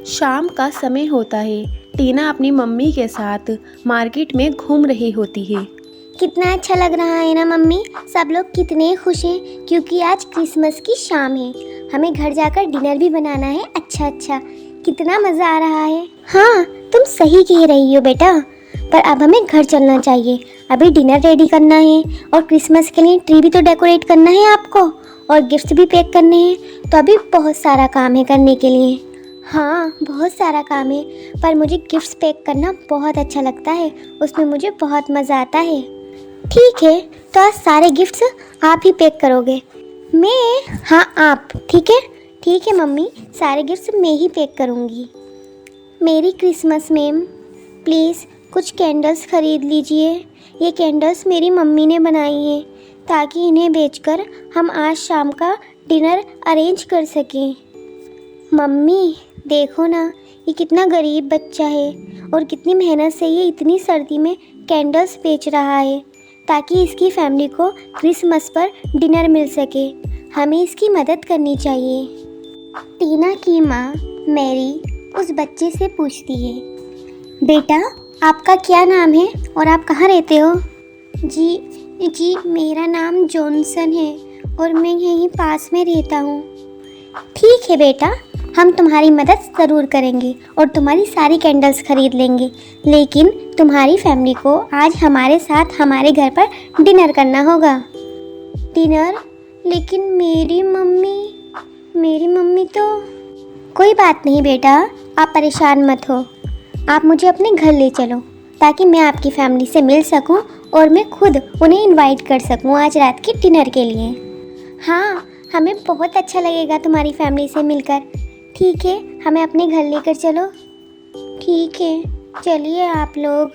शाम का समय होता है। टीना अपनी मम्मी के साथ मार्केट में घूम रही होती है। कितना अच्छा लग रहा है ना मम्मी। सब लोग कितने खुश हैं क्योंकि आज क्रिसमस की शाम है। हमें घर जाकर डिनर भी बनाना है। अच्छा, कितना मज़ा आ रहा है। हाँ, तुम सही कह रही हो बेटा, पर अब हमें घर चलना चाहिए। अभी डिनर रेडी करना है और क्रिसमस के लिए ट्री भी तो डेकोरेट करना है आपको, और गिफ्ट भी पैक करने हैं। तो अभी बहुत सारा काम है करने के लिए। हाँ, बहुत सारा काम है, पर मुझे गिफ्ट्स पैक करना बहुत अच्छा लगता है। उसमें मुझे बहुत मज़ा आता है। ठीक है, तो आज सारे गिफ्ट्स आप ही पैक करोगे? मैं? हाँ, आप। ठीक है मम्मी, सारे गिफ्ट्स मैं ही पैक करूँगी। मेरी क्रिसमस मैम, प्लीज़ कुछ कैंडल्स ख़रीद लीजिए। ये कैंडल्स मेरी मम्मी ने बनाई हैं ताकि इन्हें बेचकर हम आज शाम का डिनर अरेंज कर सकें। मम्मी देखो ना, ये कितना गरीब बच्चा है और कितनी मेहनत से ये इतनी सर्दी में कैंडल्स बेच रहा है ताकि इसकी फैमिली को क्रिसमस पर डिनर मिल सके। हमें इसकी मदद करनी चाहिए। टीना की माँ मैरी उस बच्चे से पूछती है, बेटा आपका क्या नाम है और आप कहाँ रहते हो? जी मेरा नाम जॉनसन है और मैं यहीं पास में रहता हूँ। ठीक है बेटा, हम तुम्हारी मदद ज़रूर करेंगे और तुम्हारी सारी कैंडल्स खरीद लेंगे, लेकिन तुम्हारी फैमिली को आज हमारे साथ हमारे घर पर डिनर करना होगा। डिनर? लेकिन मेरी मम्मी तो। कोई बात नहीं बेटा, आप परेशान मत हो। आप मुझे अपने घर ले चलो ताकि मैं आपकी फैमिली से मिल सकूं और मैं खुद उन्हें इनवाइट कर सकूं आज रात के डिनर के लिए। हाँ, हमें बहुत अच्छा लगेगा तुम्हारी फैमिली से मिलकर। ठीक है, हमें अपने घर लेकर चलो। ठीक है, चलिए आप लोग।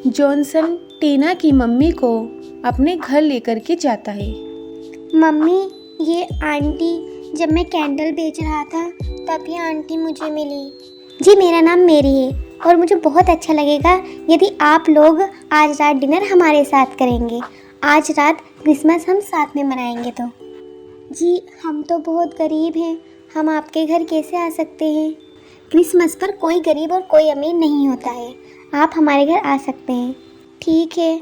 जॉनसन टीना की मम्मी को अपने घर लेकर के जाता है। मम्मी, ये आंटी, जब मैं कैंडल बेच रहा था तब ये आंटी मुझे मिली। जी, मेरा नाम मेरी है और मुझे बहुत अच्छा लगेगा यदि आप लोग आज रात डिनर हमारे साथ करेंगे। आज रात क्रिसमस हम साथ में मनाएंगे। तो जी, हम तो बहुत गरीब हैं, हम आपके घर कैसे आ सकते हैं? क्रिसमस पर कोई गरीब और कोई अमीर नहीं होता है। आप हमारे घर आ सकते हैं। ठीक है,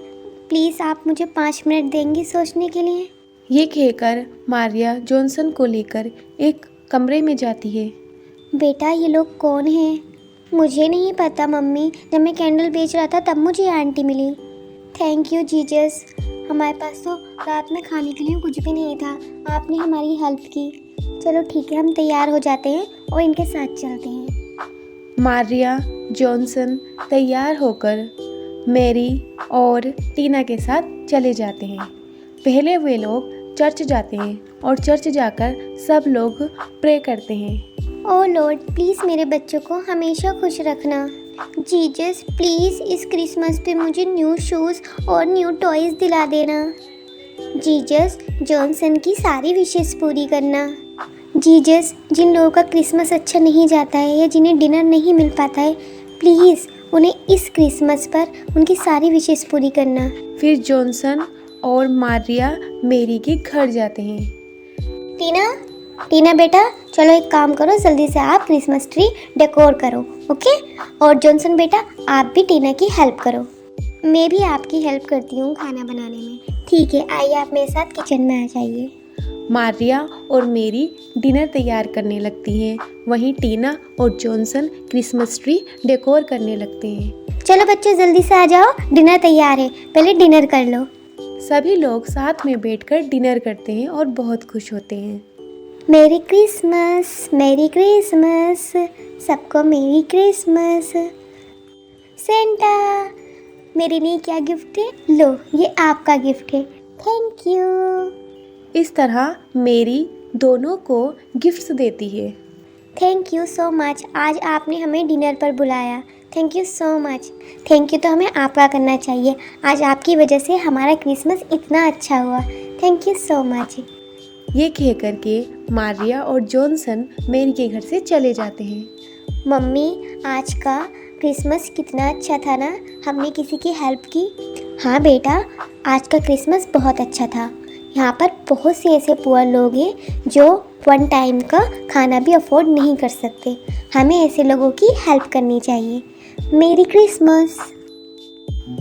प्लीज़ आप मुझे 5 मिनट देंगी सोचने के लिए? ये कहकर मारिया जॉनसन को लेकर एक कमरे में जाती है। बेटा, ये लोग कौन हैं? मुझे नहीं पता मम्मी, जब मैं कैंडल बेच रहा था तब मुझे आंटी मिली। Thank you Jesus. हमारे पास तो रात में खाने के लिए कुछ भी नहीं था, आपने हमारी हेल्प की। चलो ठीक है, हम तैयार हो जाते हैं और इनके साथ चलते हैं। मारिया जॉनसन तैयार होकर मैरी और टीना के साथ चले जाते हैं। पहले वे लोग चर्च जाते हैं और चर्च जाकर सब लोग प्रे करते हैं। ओह लॉर्ड, प्लीज़ मेरे बच्चों को हमेशा खुश रखना। जीजस, प्लीज़ इस क्रिसमस पे मुझे न्यू शूज़ और न्यू टॉयज़ दिला देना। जीजस, जॉनसन की सारी विशेष पूरी करना। जीजस, जिन लोगों का क्रिसमस अच्छा नहीं जाता है या जिन्हें डिनर नहीं मिल पाता है, प्लीज़ उन्हें इस क्रिसमस पर उनकी सारी विशेष पूरी करना। फिर जॉनसन और मारिया मैरी के घर जाते हैं। टीना बेटा, चलो एक काम करो, जल्दी से आप क्रिसमस ट्री डेकोर करो, ओके? और जॉनसन बेटा, आप भी टीना की हेल्प करो। मैं भी आपकी हेल्प करती हूँ खाना बनाने में। ठीक है, आइए आप मेरे साथ किचन में आ जाइए। मारिया और मैरी डिनर तैयार करने लगती हैं, वहीं टीना और जॉनसन क्रिसमस ट्री डेकोर करने लगते हैं। चलो बच्चों, जल्दी से आ जाओ, डिनर तैयार है, पहले डिनर कर लो। सभी लोग साथ में बैठकर डिनर करते हैं और बहुत खुश होते हैं। मेरी क्रिसमस, मेरी क्रिसमस, सबको मेरी क्रिसमस। सेंटा, मेरे लिए क्या गिफ्ट है? लो, ये आपका गिफ्ट है। Thank you. इस तरह मैरी दोनों को गिफ्ट्स देती है। थैंक यू सो मच, आज आपने हमें डिनर पर बुलाया। Thank you so much. Thank you तो हमें आपका करना चाहिए, आज आपकी वजह से हमारा क्रिसमस इतना अच्छा हुआ। Thank you so much. ये कह करके मारिया और जॉनसन मैरी के घर से चले जाते हैं। मम्मी, आज का क्रिसमस कितना अच्छा था ना, हमने किसी की हेल्प की। हाँ बेटा, आज का क्रिसमस बहुत अच्छा था यहाँ पर बहुत से ऐसे पुअर लोग हैं जो वन टाइम का खाना भी अफोर्ड नहीं कर सकते। हमें ऐसे लोगों की हेल्प करनी चाहिए। मेरी क्रिसमस।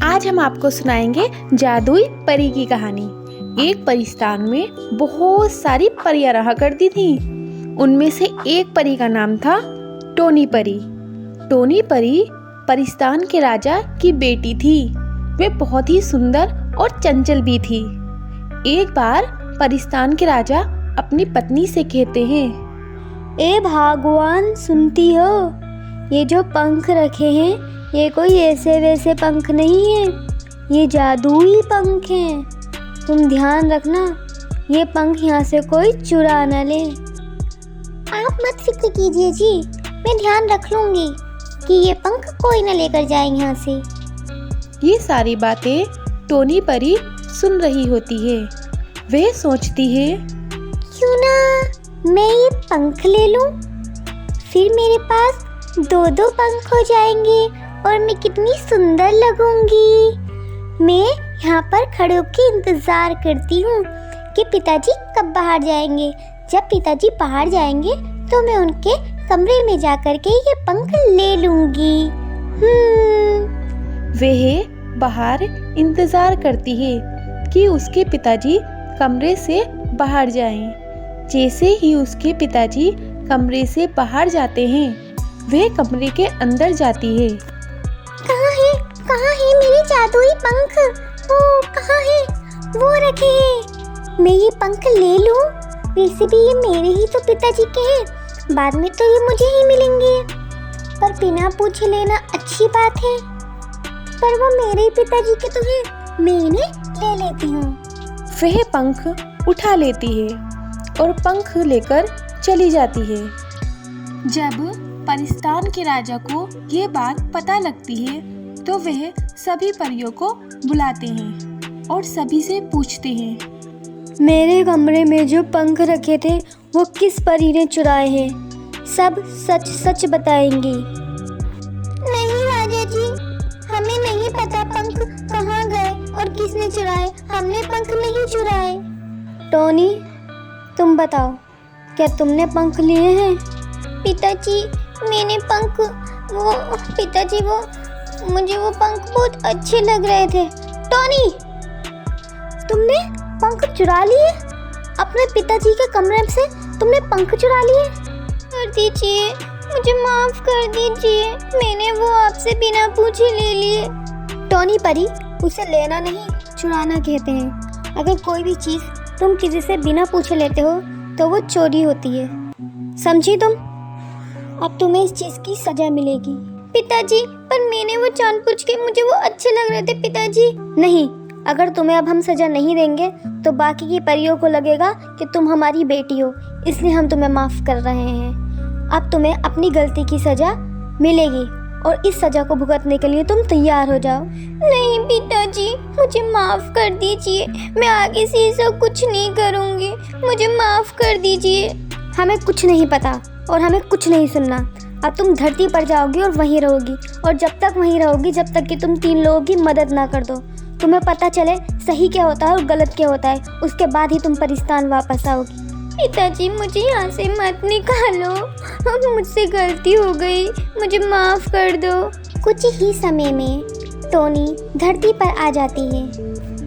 आज हम आपको सुनाएंगे जादुई परी की कहानी। एक परिस्तान में बहुत सारी परियां रहा करती थीं। उनमें से एक परी का नाम था टोनी परी। टोनी परी परिस्तान के राजा की बेटी थी। वे बहुत ही सुंदर और चंचल भी थी। एक बार परिस्तान के राजा अपनी पत्नी से कहते हैं, ए भगवान, सुनती हो? ये जो पंख रखे हैं ये कोई ऐसे वैसे पंख नहीं है, ये जादुई पंख हैं। तुम ध्यान रखना ये पंख यहाँ से कोई चुरा न ले। आप मत फिक्र कीजिए जी, मैं ध्यान रख लूंगी कि ये पंख कोई न लेकर जाए यहाँ से। ये सारी बातें टोनी परी सुन रही होती है। वह सोचती है, क्यों ना मैं ये पंख ले लूं? फिर मेरे पास दो दो पंख हो जाएंगे और मैं कितनी सुंदर लगूंगी। मैं यहाँ पर खड़े होकर इंतजार करती हूँ कि पिताजी कब बाहर जाएंगे। जब पिताजी बाहर जाएंगे तो मैं उनके कमरे में जाकर के ये पंख ले लूंगी। वह बाहर इंतजार करती है कि उसके पिताजी कमरे से बाहर जाएं। जैसे ही उसके पिताजी कमरे से बाहर जाते हैं वह कमरे के अंदर जाती है। कहाँ है मेरे जादुई पंख? ओ कहाँ है? वो रखे हैं। मैं ये पंख ले लूं? वैसे भी ये मेरे ही तो पिताजी के हैं, बाद में तो ये मुझे ही मिलेंगे। पर बिना पूछे लेना अच्छी बात है। पर वो मेरे ही पिताजी के तो हैं, मैं इन्हें ले लेती हूँ। वह पंख उठा लेती है और पंख लेकर चली जाती है। जब परिस्तान के राजा को ये बात पता लगती है तो वह सभी परियों को बुलाते हैं और सभी से पूछते हैं, मेरे कमरे में जो पंख रखे थे वो किस परी ने चुराए हैं? सब सच सच बताएंगी। नहीं राजा जी, हमें नहीं पता पंख कहाँ गए और किसने चुराए। हमने पंख नहीं चुराए। टोनी, तुम बताओ, क्या तुमने पंख लिए हैं? पिताजी, मैंने पंख पिताजी मुझे वो पंख बहुत अच्छे लग रहे थे। टोनी, तुमने पंख चुरा लिए? अपने पिताजी के कमरे से तुमने पंख चुरा लिए? कर दीजिए, मुझे माफ कर दीजिए, मैंने वो आपसे बिना पूछे ले लिए। टोनी परी, उसे लेना नहीं चुराना कहते हैं। अगर कोई भी चीज़ तुम किसी से बिना पूछे लेते हो तो वो चोरी होती है, समझी तुम? अब तुम्हें इस चीज़ की सजा मिलेगी। पिताजी, पर मैंने वो जानबूझ के, मुझे वो अच्छे लग रहे थे पिताजी। नहीं, अगर तुम्हें अब हम सजा नहीं देंगे तो बाकी की परियों को लगेगा कि तुम हमारी बेटी हो, इसलिए हम तुम्हें माफ़ कर रहे हैं। अब तुम्हें अपनी गलती की सजा मिलेगी और इस सजा को भुगतने के लिए तुम तैयार हो जाओ। नहीं पिताजी, मुझे माफ़ कर दीजिए, मैं आगे से ऐसा कुछ नहीं करूँगी, मुझे माफ़ कर दीजिए। हमें कुछ नहीं पता और हमें कुछ नहीं सुनना। अब तुम धरती पर जाओगी और वहीं रहोगी, और जब तक वहीं रहोगी जब तक कि तुम 3 लोगों की मदद ना कर दो, तुम्हें पता चले सही क्या होता है और गलत क्या होता है, उसके बाद ही तुम परिस्तान वापस आओगी। पिताजी, मुझे यहाँ से मत निकालो, मुझसे गलती हो गई, मुझे माफ़ कर दो। कुछ ही समय में टोनी धरती पर आ जाती है।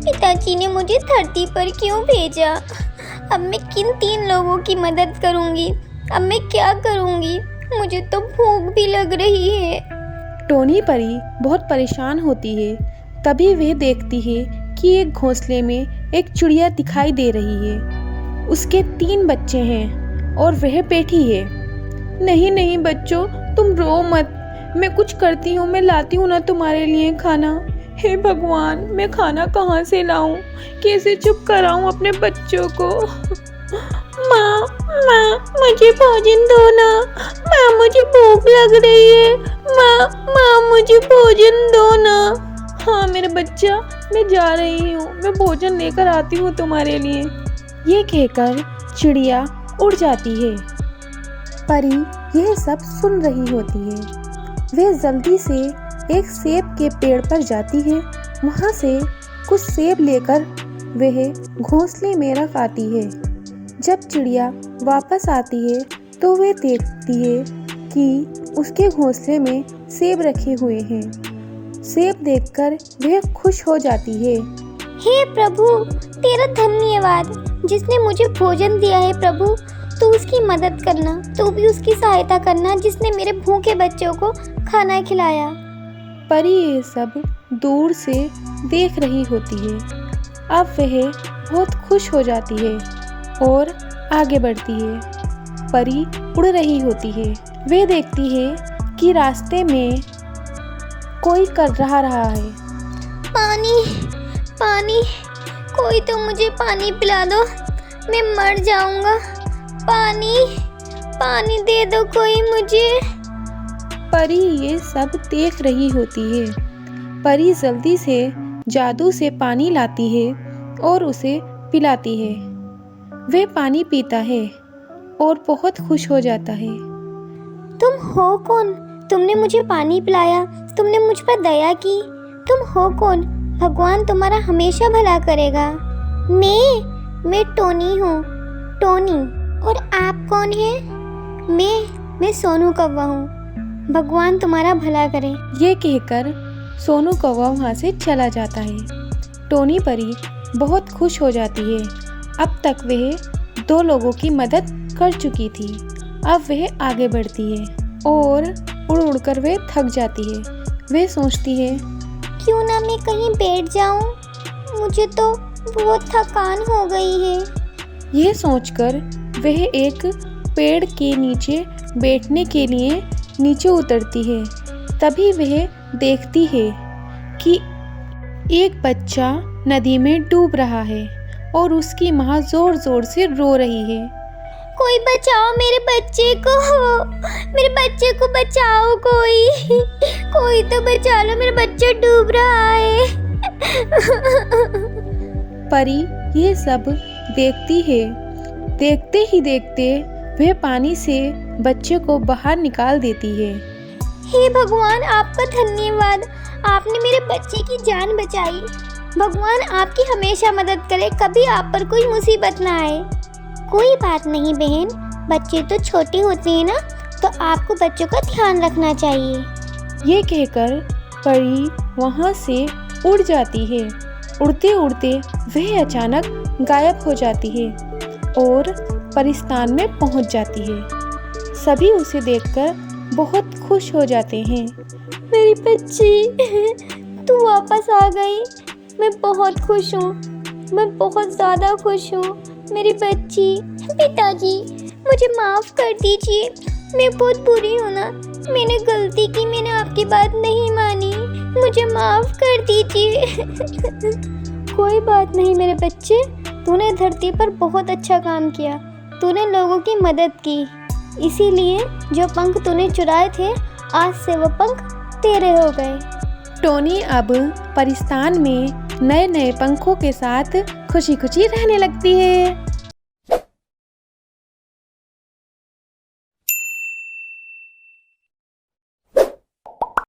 पिताजी ने मुझे धरती पर क्यों भेजा? अब मैं किन 3 लोगों की मदद करूँगी? अब मैं क्या करूँगी? मुझे तो भूख भी लग रही है। टोनी परी बहुत परेशान होती है। तभी वह देखती है कि एक घोंसले में एक चिड़िया दिखाई दे रही है। उसके 3 बच्चे हैं और वह बैठी है। नहीं नहीं बच्चों, तुम रो मत, मैं कुछ करती हूँ, मैं लाती हूँ ना तुम्हारे लिए खाना। हे भगवान, मैं खाना कहाँ से लाऊं? कैसे चुप कराऊं अपने बच्चों को? माँ, मुझे भोजन दो ना। माँ, मुझे भूख लग रही है। माँ, मुझे भोजन दो ना। हाँ मेरे बच्चा, मैं जा रही हूँ, मैं भोजन लेकर आती हूँ तुम्हारे लिए। ये कहकर चिड़िया उड़ जाती है। परी यह सब सुन रही होती है। वह जल्दी से एक सेब के पेड़ पर जाती है। वहाँ से कुछ सेब लेकर वह घोंसले में रख आती है। जब चिड़िया वापस आती है तो वह देखती है कि उसके घोंसले में सेब रखे हुए हैं। सेब देखकर वह खुश हो जाती है। हे प्रभु, तेरा धन्यवाद जिसने मुझे भोजन दिया है। प्रभु, तू उसकी मदद करना, तू भी उसकी सहायता करना जिसने मेरे भूखे बच्चों को खाना खिलाया। परी ये सब दूर से देख रही होती है। अब वह बहुत खुश हो जाती है और आगे बढ़ती है। परी उड़ रही होती है। वह देखती है कि रास्ते में कोई कर रहा है। पानी, पानी, कोई तो मुझे पानी पिला दो, मैं मर जाऊंगा। पानी, पानी दे दो कोई मुझे। परी ये सब देख रही होती है। परी जल्दी से जादू से पानी लाती है और उसे पिलाती है। वह पानी पीता है और बहुत खुश हो जाता है। तुम हो कौन? तुमने मुझे पानी पिलाया, तुमने मुझ पर दया की। तुम हो कौन? भगवान तुम्हारा हमेशा भला करेगा। मैं टोनी हूँ, टोनी। और आप कौन हैं? मैं सोनू कौवा हूँ। भगवान तुम्हारा भला करे। ये कहकर सोनू कौवा वहाँ से चला जाता है। टोनी परी बहुत खुश हो जाती है। अब तक वह 2 लोगों की मदद कर चुकी थी। अब वह आगे बढ़ती है और उड़ उड़ कर वह थक जाती है। वह सोचती है, क्यों ना मैं कहीं बैठ जाऊं? मुझे तो बहुत थकान हो गई है। यह सोचकर वह एक पेड़ के नीचे बैठने के लिए नीचे उतरती है। तभी वह देखती है कि एक बच्चा नदी में डूब रहा है और उसकी माँ जोर जोर से रो रही है। कोई बचाओ मेरे बच्चे को बचाओ। कोई तो बचा लो, मेरा बच्चा डूब रहा है। परी ये सब देखती है। देखते ही देखते वह पानी से बच्चे को बाहर निकाल देती है। हे भगवान, आपका धन्यवाद, आपने मेरे बच्चे की जान बचाई। भगवान आपकी हमेशा मदद करे, कभी आप पर कोई मुसीबत ना आए। कोई बात नहीं बहन, बच्चे तो छोटे होते हैं ना, तो आपको बच्चों का ध्यान रखना चाहिए। ये कहकर परी वहाँ से उड़ जाती है। उड़ते उड़ते वह अचानक गायब हो जाती है और परिस्तान में पहुँच जाती है। सभी उसे देखकर बहुत खुश हो जाते हैं। मेरी बच्ची, तू वापस आ गई। मैं बहुत खुश हूँ, मैं बहुत ज़्यादा खुश हूँ मेरी बच्ची। पिताजी, मुझे माफ़ कर दीजिए, मैं बहुत बुरी हूँ ना, मैंने गलती की, मैंने आपकी बात नहीं मानी, मुझे माफ़ कर दीजिए। कोई बात नहीं मेरे बच्चे, तूने धरती पर बहुत अच्छा काम किया। तूने लोगों की मदद की, इसीलिए जो पंख तूने चुराए थे, आज से वो पंख तेरे हो गए। टोनी अब परिस्तान में नए नए पंखों के साथ खुशी खुशी रहने लगती है।